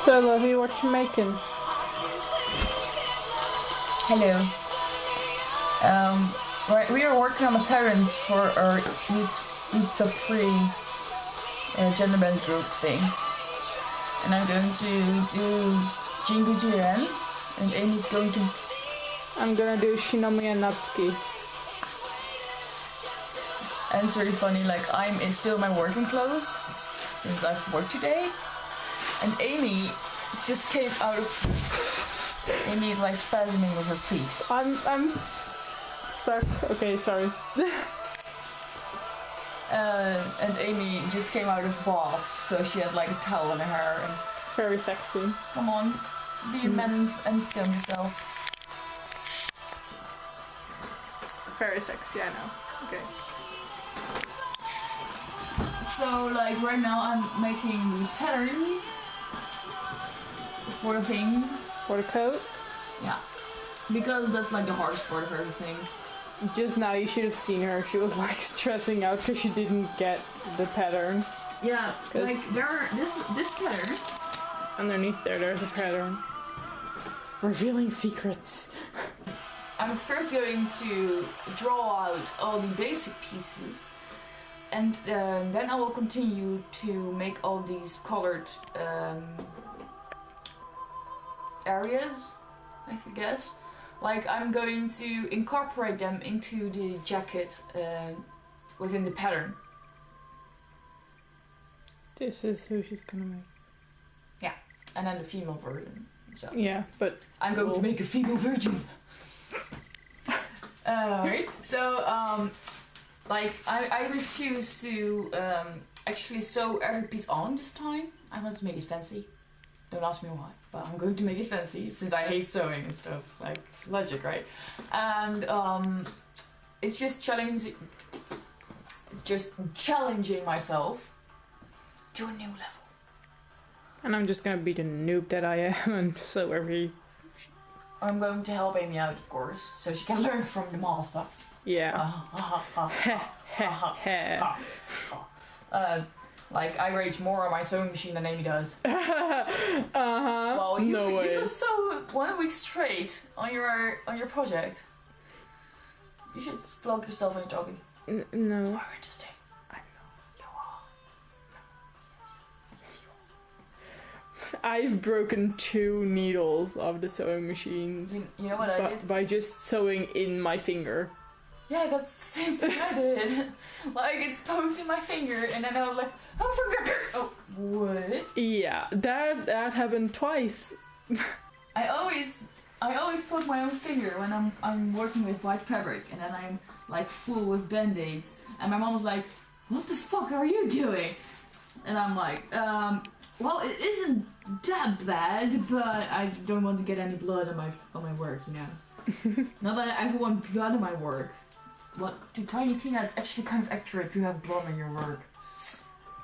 So, Lovey, what you making? Hello. Right, we are working on the parents for our UtaPriLog gender bend group thing. And I'm going to do Jingu Jiren, and Amy's going to... I'm gonna do Shinomi and Natsuki. And it's really funny, like, I'm still in my working clothes, since I've worked today. And Amy just came out of... Amy is like spasming with her feet. I'm stuck. Okay, sorry. And Amy just came out of bath, so she has like a towel in her hair. And very sexy. Come on, be a man and film yourself. Very sexy, I know. Okay. So like right now I'm making the pattern for the thing. For the coat? Yeah. Because that's like the hardest part of everything. Just now you should have seen her. She was like stressing out because she didn't get the pattern. Yeah, like there are this pattern. Underneath there's a pattern. Revealing secrets. I'm first going to draw out all the basic pieces, and then I will continue to make all these colored areas, I guess. Like I'm going to incorporate them into the jacket within the pattern. This is who she's gonna make. Yeah, and then the female version. So yeah, but I'm going to make a female version. Right? So like I refuse to actually sew every piece on this time. I want to make it fancy. Don't ask me why, but I'm going to make it fancy since I hate sewing and stuff. Like logic, right? And it's just challenging myself to a new level. And I'm just gonna be the noob that I am and sew every. I'm going to help Amy out, of course, so she can learn from the master. Yeah. Like I rage more on my sewing machine than Amy does. Well, you could sew 1 week straight on your project. You should vlog yourself when you're talking. No. More interesting. I know you are. I've broken 2 needles of the sewing machines. You know what I did? By just sewing in my finger. Yeah, that's the same thing I did. Like, it's poked in my finger, and then I was like, oh, what? Yeah, that happened twice. I always poke my own finger when I'm working with white fabric, and then I'm like full with band-aids, and my mom was like, what the fuck are you doing? And I'm like, well, it isn't that bad, but I don't want to get any blood on my work, you know. Not that I want blood on my work. What, to Tiny Tina, it's actually kind of accurate to have blood on your work.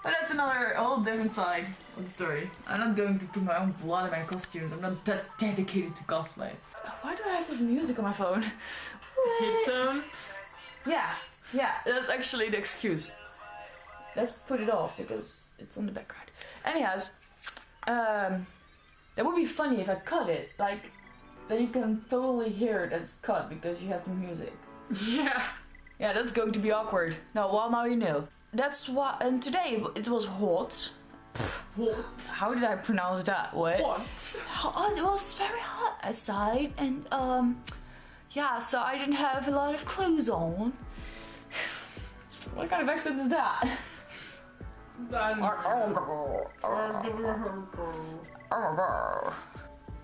But that's another whole different side of the story. I'm not going to put my own blood in my costumes. I'm not that dedicated to cosplay. Why do I have this music on my phone? Hit zone? Yeah, that's actually the excuse. Let's put it off because it's on the background. Anyhows, that would be funny if I cut it. Like, then you can totally hear that it's cut because you have the music. Yeah. Yeah, that's going to be awkward. No, well, now you know. That's why. And today it was hot. What? How did I pronounce that? What? What? It was very hot outside, and yeah, so I didn't have a lot of clothes on. What kind of accent is that?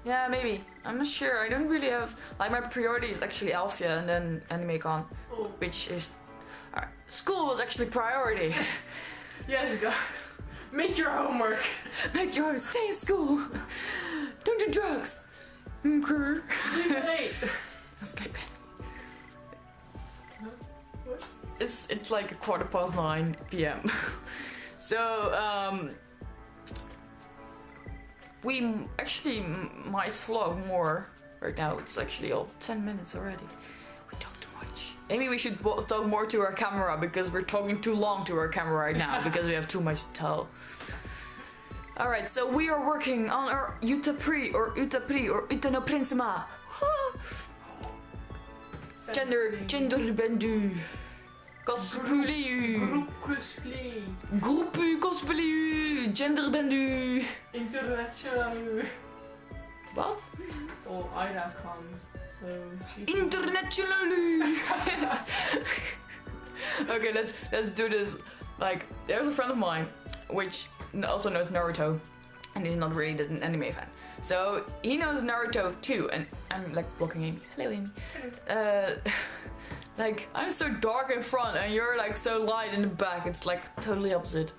Yeah, maybe. I'm not sure. I don't really have... Like, my priority is actually Alphia and then AnimeCon. Oh. Which is... Alright. School was actually priority. Yes, go. Make your homework. Make your homework. Stay in school. Don't do drugs. Okay. Sleep at 8. Sleep at... It's like 9:15 p.m. So, we actually might vlog more right now. It's actually all 10 minutes already. We talk too much. Maybe we should talk more to our camera because we're talking too long to our camera right now because we have too much to tell. Alright, so we are working on our UtaPri or Utanoprinsema. Genderbendu. Cosplay. Groep cosplay. Groep cosplay. Genderbendu. International. What? Oh, Ida comes. So she's Internationally. Okay, let's do this. Like, there's a friend of mine which also knows Naruto, and he's not really an anime fan. So he knows Naruto too, and I'm like blocking Amy. Hello, Amy. Like, I'm so dark in front, and you're like so light in the back. It's like totally opposite.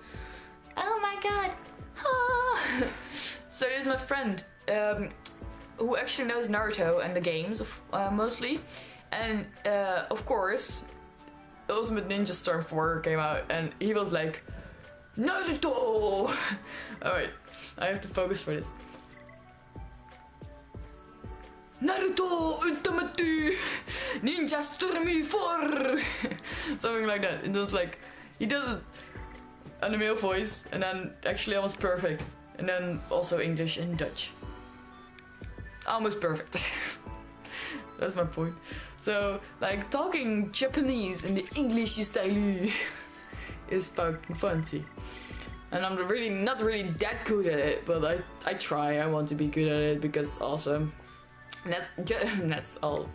Oh my god. Ah. So there's my friend who actually knows Naruto and the games mostly, and of course, Ultimate Ninja Storm 4 came out, and he was like, Naruto! Alright, I have to focus for this. Naruto Ultimate Ninja Storm 4! Something like that. It was like, he does it on a male voice, and then actually almost perfect. And then also English and Dutch. Almost perfect. That's my point. So, like, talking Japanese in the English style is fucking fancy. And I'm really not really that good at it, but I try. I want to be good at it because it's awesome. And that's all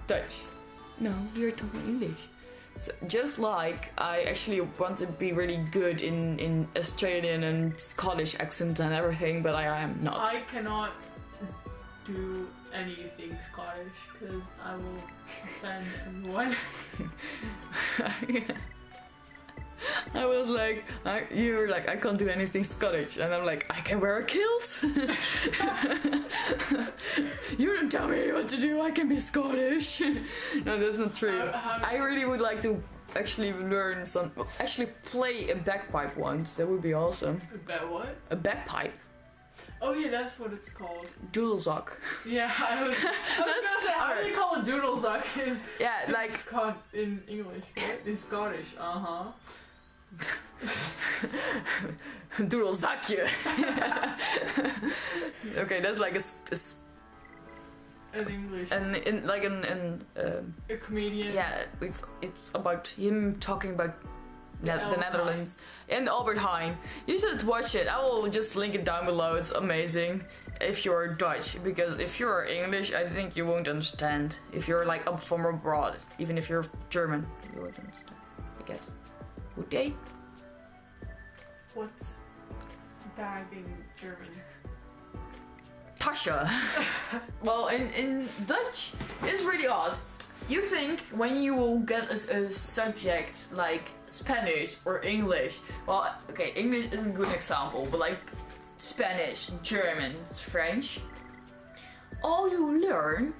Dutch. No, we're talking English. So just like I actually want to be really good in Australian and Scottish accents and everything, but I am not. I cannot do anything Scottish because I will offend everyone. I was like, you were like, I can't do anything Scottish, and I'm like, I can wear a kilt. You don't tell me what to do. I can be Scottish. No, that's not true. I really would like to actually learn actually play a bagpipe once. That would be awesome. About what? A bagpipe. Oh yeah, that's what it's called. Doodlezak. Yeah, I was gonna say, how do you call it doodlezak? Yeah, like in English, right? In Scottish, Doodlezakje. Okay, that's like in English. And a comedian. Yeah, it's about him talking about the Netherlands and Albert Heijn. You should watch it. I will just link it down below. It's amazing if you're Dutch, because if you're English, I think you won't understand. If you're like up from abroad, even if you're German, you won't understand, I guess. Good day. What's bag in German? Tasche. Well, in Dutch, it's really odd. You think when you will get a subject like Spanish or English, well, okay, English isn't a good example, but like Spanish, German, French, all you learn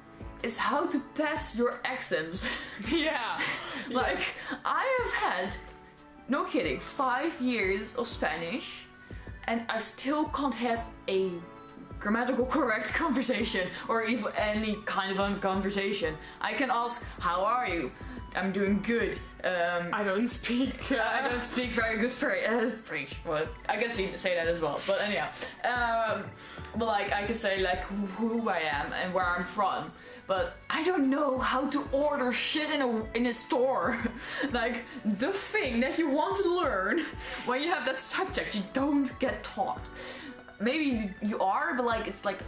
is how to pass your accents. Yeah. Like, I have had, no kidding, 5 years of Spanish, and I still can't have a grammatical correct conversation or even any kind of a conversation. I can ask, how are you? I'm doing good. I don't speak. I don't speak very good French. Well, I can say that as well. But anyhow, but like I can say like who I am and where I'm from. But I don't know how to order shit in a store. Like the thing that you want to learn when you have that subject, you don't get taught. Maybe you are, but like it's like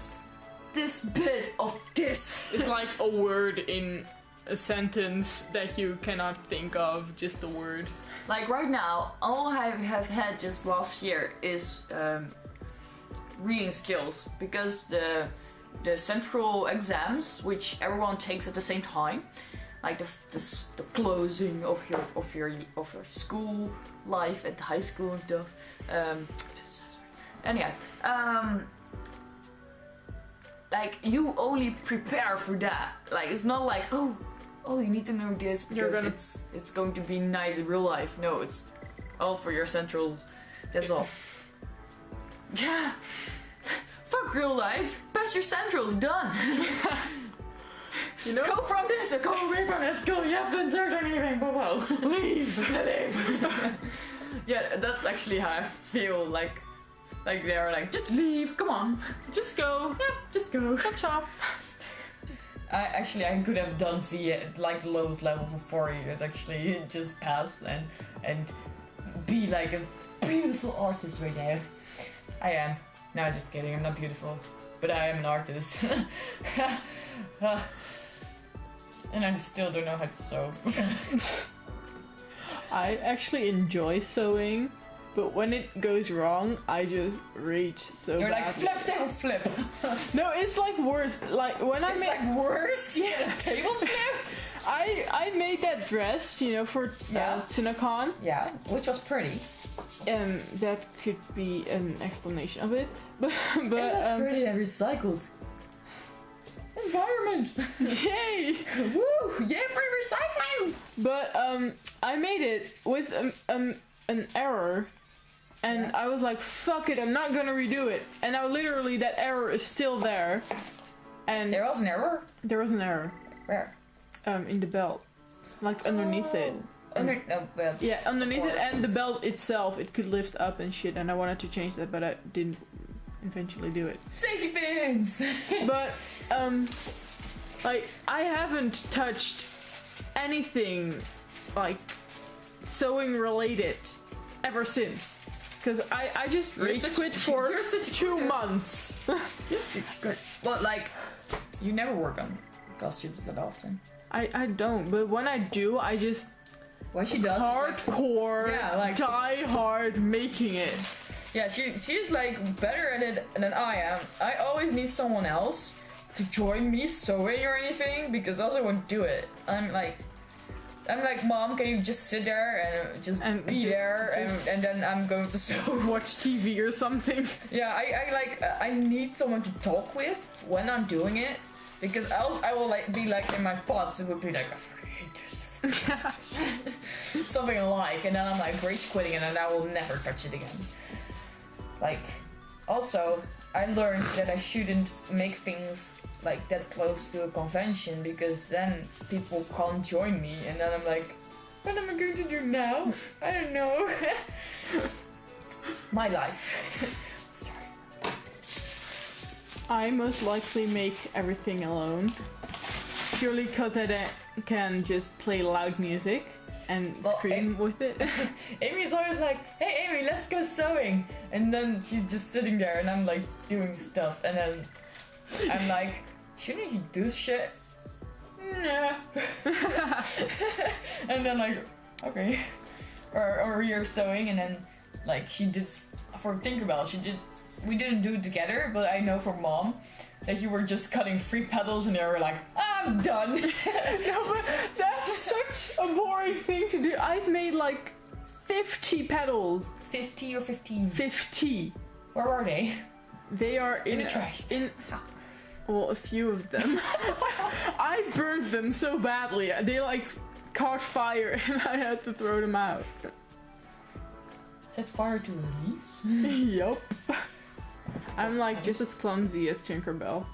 this bit of this. It's like a word in a sentence that you cannot think of, just a word. Like right now, all I have had just last year is reading skills, because the central exams, which everyone takes at the same time, like the closing of your school life at high school and stuff. Anyhow, like you only prepare for that. Like it's not like oh you need to know this because it's going to be nice in real life. No, it's all for your centrals. That's all. Yeah. Fuck real life. Pass your centrals. Done. You know? Go from this or go away from it. Let's go. You haven't learned anything. Whoa. Leave. Leave. Yeah, that's actually how I feel like Like they were like, just leave, come on. Just go. Yeah, just go. Chop chop. I could have done the like lowest level for 4 years. Actually, just pass and be like a beautiful artist right now. I am. No, just kidding. I'm not beautiful, but I am an artist. And I still don't know how to sew. I actually enjoy sewing, but when it goes wrong, I just rage so You're badly. like flip, table flip. No, it's like worse. Like when I It's made like worse. Yeah. Table flip. I made that dress, you know, for Yeah. TunaCon. Yeah, which was pretty. That could be an explanation of it. But It was pretty and recycled. Environment. yay! Woo! Yeah, for recycling. But I made it with an error, and Yeah. I was like, "Fuck it, I'm not gonna redo it." And now literally that error is still there, and There was an error. there was an error Where? in the belt, like underneath it. Well, Yeah, underneath it, course. and the belt itself, it could lift up and shit. And I wanted to change that, but I didn't eventually do it. Safety pins. But like I haven't touched anything like sewing related ever since, because I just You're rage such- quit for you're such a 2 quitter. months. Yes, it's good. Well, like, you never work on costumes that often. I don't, but when I do, I just What she does is like, hardcore, Yeah, like- die hard making it. yeah, she's like better at it than I am. I always need someone else to join me sewing or anything because else I won't do it. I'm like, Mom, can you just sit there and just And be ju- there just- and then I'm going to sew. Watch TV or something. Yeah, I need someone to talk with when I'm doing it because I will like be like in my thoughts. It would be like, I fucking hate this. Something alike, and then I'm like rage quitting, and then I will never touch it again. Like, also, I learned that I shouldn't make things like that close to a convention because then people can't join me, and then I'm like, what am I going to do now? I don't know. My life. Sorry. I most likely make everything alone, purely because I can just play loud music and Well, scream with it. Amy's always like, hey Amy, let's go sewing. And then she's just sitting there and I'm like doing stuff. And then I'm like, shouldn't you do shit? Nah. And then like, okay. Or you're sewing and then like she did, for Tinkerbell, we didn't do it together, but I know from Mom that you were just cutting 3 petals and they were like, I'm done. No, but that's such a boring thing to do. I've made like 50 petals. 50 or 15? 50. Where are they? They are In the trash. Well, a few of them. I burned them so badly. They like caught fire and I had to throw them out. Set fire to release? Yup. I'm like just as clumsy as Tinkerbell.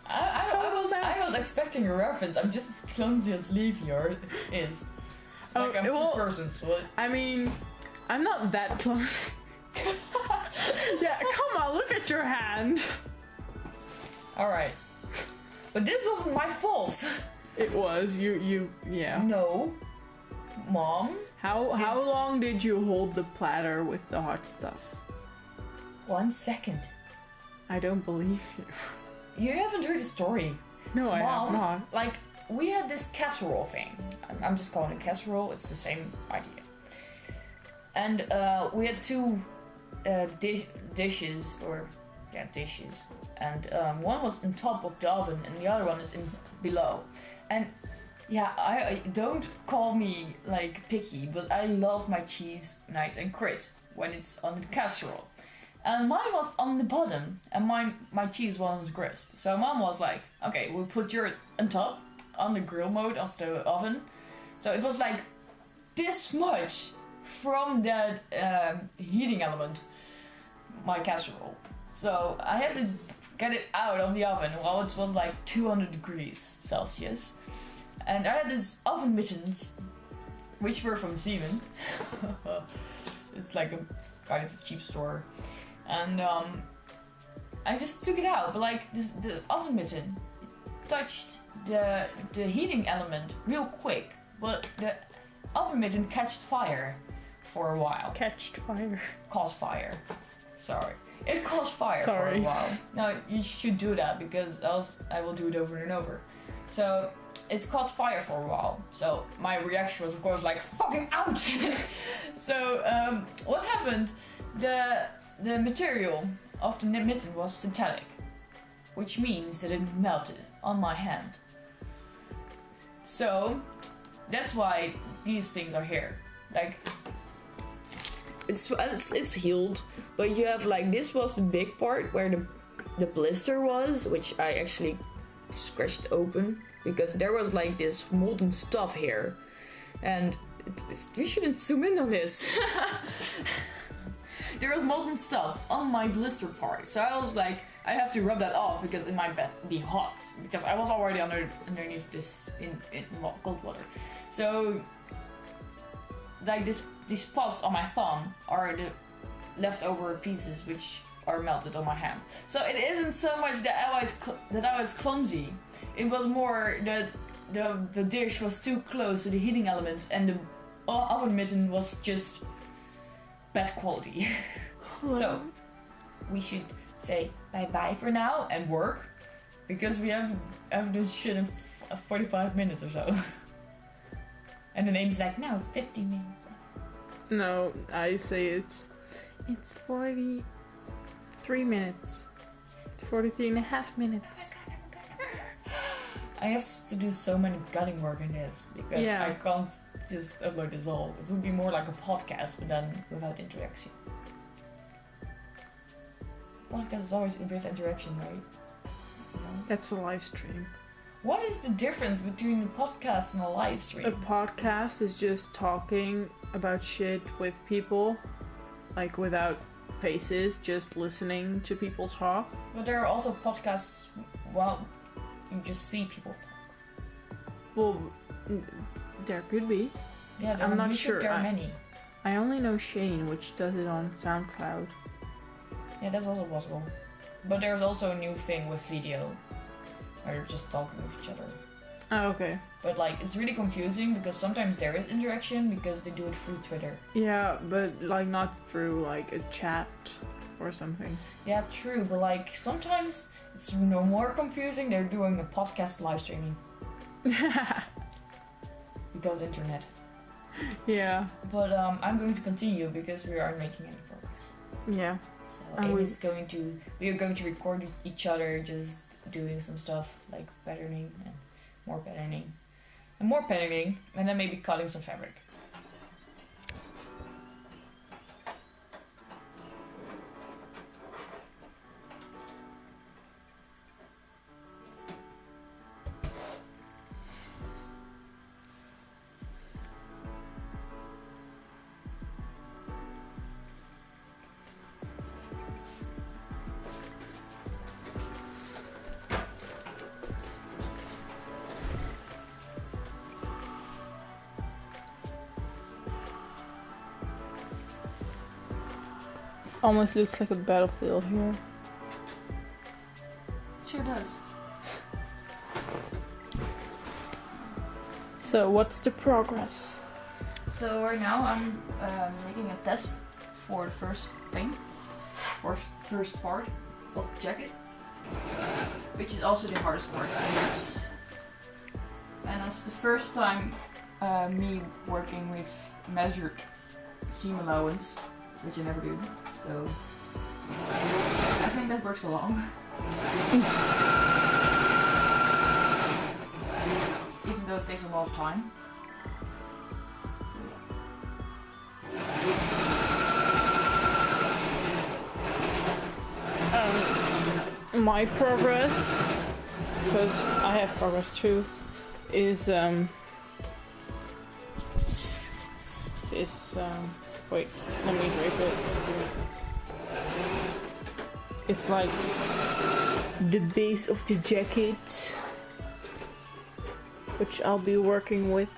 I was expecting a reference. I'm just as clumsy as Leafy is. Oh, Like I'm well, 2 persons. What? I mean, I'm not that clumsy. Yeah, come on, look at your hand. Alright. But this wasn't my fault. It was yeah. No. Mom? How long did you hold the platter with the hot stuff? 1 second. I don't believe you. You haven't heard the story. No, I have Mom, not. like, we had this casserole thing. I'm just calling it casserole, it's the same idea. And we had 2 dishes. And one was on top of the oven and the other one is in below. And yeah, I don't call me like picky, but I love my cheese nice and crisp when it's on the casserole. And mine was on the bottom, and my cheese wasn't crisp. So Mom was like, okay, we'll put yours on top, on the grill mode of the oven. So it was like this much from that heating element, my casserole. So I had to get it out of the oven while it was like 200 degrees Celsius. And I had these oven mittens, which were from Siemens. It's like a kind of a cheap store. and I just took it out. But like the oven mitten touched the heating element real quick, but the oven mitten catched fire for a while. Caught fire. Sorry. It caught fire for a while. No, you should do that because else I will do it over and over. So it caught fire for a while. So my reaction was of course like fucking ouch. So what happened? The material of the mitten was synthetic, which means that it melted on my hand. So that's why these things are here. Like it's healed, but you have like this was the big part where the blister was, which I actually scratched open because there was like this molten stuff here, and we shouldn't zoom in on this. There was molten stuff on my blister part, so I was like, I have to rub that off because it might be hot because I was already underneath this in cold water. So like these spots on my thumb are the leftover pieces which are melted on my hand. So it isn't so much that I was clumsy. It was more that the dish was too close to the heating element and the oven mitten was just bad quality. So we should say bye-bye for now and work because we have this shit in 45 minutes or so. And the name's like, no, it's 50 minutes. No, I say it's 43 minutes. 43 and a half minutes. I have to do so many gutting work in this because I can't just upload this all. It would be more like a podcast, but then without interaction. Podcast is always with interaction, right? No? That's a live stream. What is the difference between a podcast and a live stream? A podcast is just talking about shit with people, like without faces, just listening to people talk. But there are also podcasts, well, you just see people talk. Well, there could be. Yeah, I'm not sure. There are many. I only know Shane, which does it on SoundCloud. Yeah, that's also possible. But there's also a new thing with video, where you're just talking with each other. Oh, okay. But like, it's really confusing because sometimes there is interaction because they do it through Twitter. Yeah, but like not through like a chat or something. Yeah, true. But like sometimes it's no more confusing. They're doing a podcast live streaming. Because internet. Yeah. But I'm going to continue because we aren't making any progress. Yeah. So we are going to record each other just doing some stuff like patterning and more patterning and then maybe cutting some fabric. Almost looks like a battlefield here. Sure does. So what's the progress? So right now I'm making a test for the first thing, or first part of the jacket, which is also the hardest part, I guess. And it's the first time me working with measured seam allowance, which I never do. So I think that works along. Even though it takes a lot of time. My progress, because I have progress too, is wait, let me drape it. It's like the base of the jacket, which I'll be working with.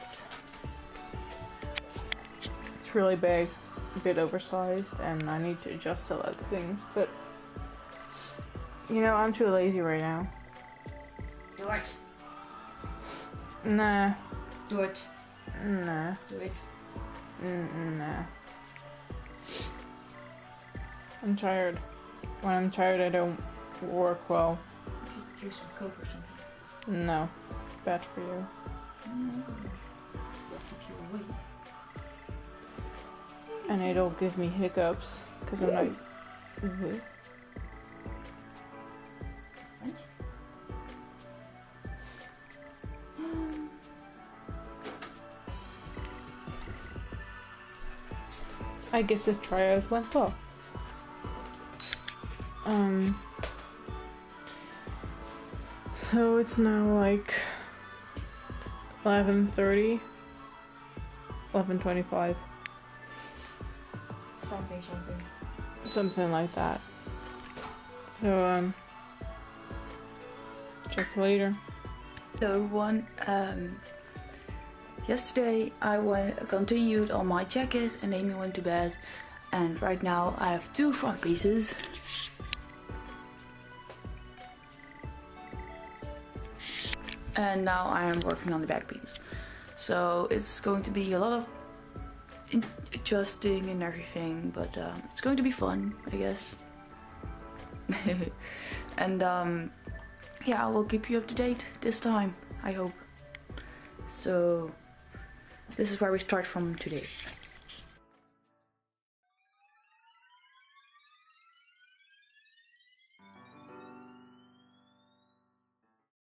It's really big. a bit oversized and I need to adjust a lot of things, but you know, I'm too lazy right now. Do it. Nah. Do it. Nah. Do it. Nah. I'm tired. When I'm tired, I don't work well. You should drink some Coke or something. No. Bad for you. No. That keeps you awake. And it'll give me hiccups, because I'm like... French? I guess the tryout went well. So it's now like 11:30, 11:25, something like that. So check you later. Hello everyone. Yesterday I continued on my jacket and Amy went to bed, and right now I have 2 front pieces. And now I am working on the back piece. So it's going to be a lot of adjusting and everything, but it's going to be fun, I guess. And yeah, I will keep you up to date this time, I hope. So this is where we start from today.